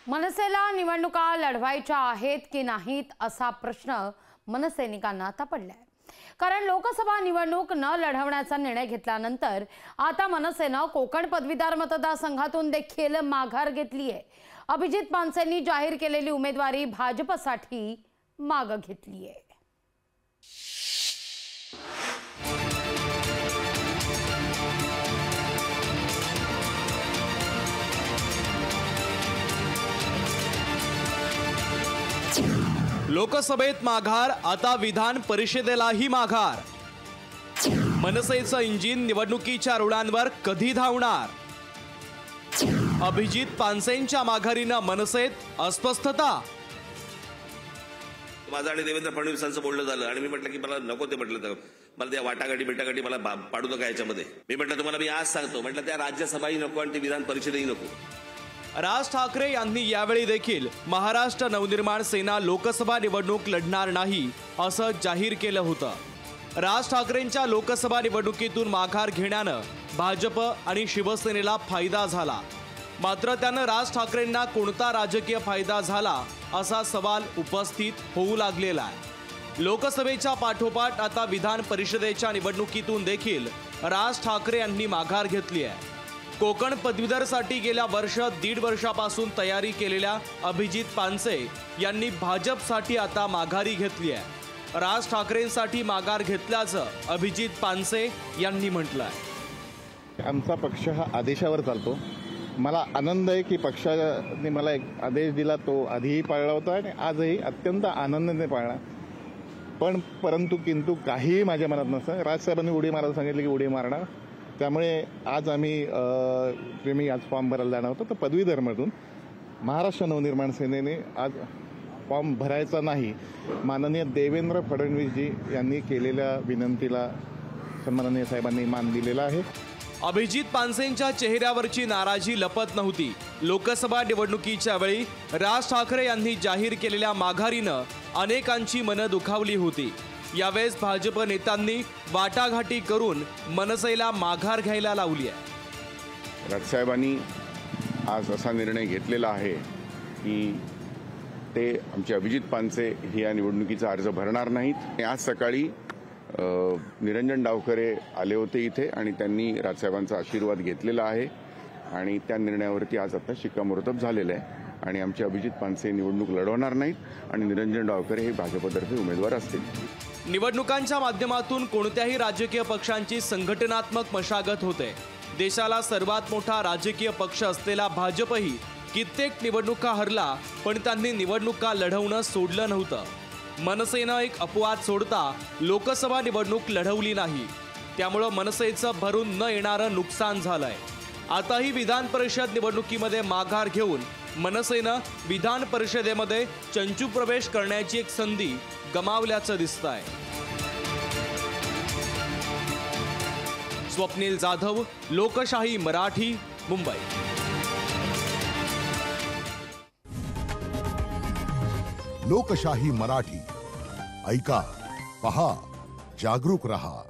मनसेला निवडणुका लढवायच्या आहेत की नाहीत असा प्रश्न मनसैनिकांना आता पडलाय। कारण लोकसभा निवडणूक न लढवण्याचा निर्णय घेतल्यानंतर आता मनसेनं कोकण पदवीधर मतदारसंघातून देखील माघार घेतली आहे। अभिजित पानसेंनी जाहीर केलेली उमेदवारी भाजपसाठी मागे घेतली आहे। लोकसभेत माघार, आता विधान परिषदेलाही माघार। मनसेचं इंजिन निवडणुकीच्या रुळांवर कधी धावणार? अभिजित पानसेंच्या माघारीनं मनसेत अस्वस्थता। माझं आणि देवेंद्र फडणवीसांचं बोलणं झालं आणि मी म्हटलं की मला नको ते म्हटलं तर मला त्या वाटाघाटी मला पाडू नका याच्यामध्ये। मी म्हटलं तुम्हाला मी आज सांगतो, म्हटलं त्या राज्यसभाही नको आणि ती विधान परिषदही नको। राज ठाकरे यांनी यावेळी देखील महाराष्ट्र नवनिर्माण सेना लोकसभा निवडणूक लढणार नाही असं जाहीर केलं होतं। राज ठाकरेंच्या लोकसभा निवडणुकीतून माघार घेण्यानं भाजप आणि शिवसेनेला फायदा झाला। मात्र त्यानं राज ठाकरेंना कोणता राजकीय फायदा झाला असा सवाल उपस्थित होऊ लागलेला आहे। लोकसभेच्या पाठोपाठ आता विधान परिषदेच्या निवडणुकीतून देखील राज ठाकरे यांनी माघार घेतली आहे। कोकण पदवीधरसाठी गेल्या दीड वर्षापासून तयारी केलेल्या अभिजित पानसे यांनी भाजपसाठी आता माघारी घेतली आहे। राज ठाकरेंसाठी माघार घेतल्याचं अभिजित पानसे यांनी म्हटलं आहे। आमचा पक्ष हा आदेशावर चालतो। मला आनंद आहे की पक्षाने मला एक आदेश दिला, तो आधीही पाळला होता आणि आजही अत्यंत आनंदाने पाळला। परंतु किंतु काहीही माझ्या मनात नसतं। राजसाहेबांनी उडी मारायला सांगितलं की उडी मारणार। त्यामुळे आज मी आज फॉर्म भरायला जाणार होतो, तर पदवीधरमधून महाराष्ट्र नवनिर्माण सेनेने आज फॉर्म भरायचा नाही, माननीय देवेंद्र फडणवीसजी यांनी केलेल्या विनंतीला सन्माननीय साहेबांनी मान दिलेला आहे। अभिजित पानसेंच्या चेहऱ्यावरची नाराजी लपत नव्हती। लोकसभा निवडणुकीच्या वेळी राज ठाकरे यांनी जाहीर केलेल्या माघारीनं अनेकांची मनं दुखावली होती। यावेळेस भाजप नेत्यांनी वाटाघाटी करून मनसेला माघार घ्यायला लावली आहे। राजसाहेबांनी आज असा निर्णय घेतलेला आहे की ते आमचे अभिजित पानसे हे या निवडणुकीचा अर्ज भरणार नाहीत। आज सकाळी निरंजन डावखरे आले होते इथे आणि त्यांनी राजसाहेबांचा आशीर्वाद घेतलेला आहे आणि त्या निर्णयावरती आज आता शिक्कामोर्तब झालेलं आहे आणि आमचे अभिजित पानसे निवडणूक लढवणार नाहीत आणि निरंजन डावखरे हे भाजपतर्फे उमेदवार असतील। निवडणुकांच्या माध्यमातून कोणत्याही राजकीय पक्षांची संघटनात्मक मशागत होते। देशाला सर्वात मोठा राजकीय पक्ष असलेला भाजपही कित्येक निवडणुका हरला, पण त्यांनी निवडणुका लढवणं सोडलं नव्हतं। मनसेनं एक अपवाद सोडता लोकसभा निवडणूक लढवली नाही, त्यामुळे मनसेचं भरून न येणारं नुकसान झालंय। आताही विधान परिषद निवडणुकीमध्ये माघार घेऊन मनसेनं विधान परिषदेमध्ये चंचू प्रवेश करण्याची एक संधी गमावल्याचं दिसतंय। स्वप्नील जाधव, लोकशाही मराठी, मुंबई। लोकशाही मराठी ऐका, पहा, जागरूक रहा।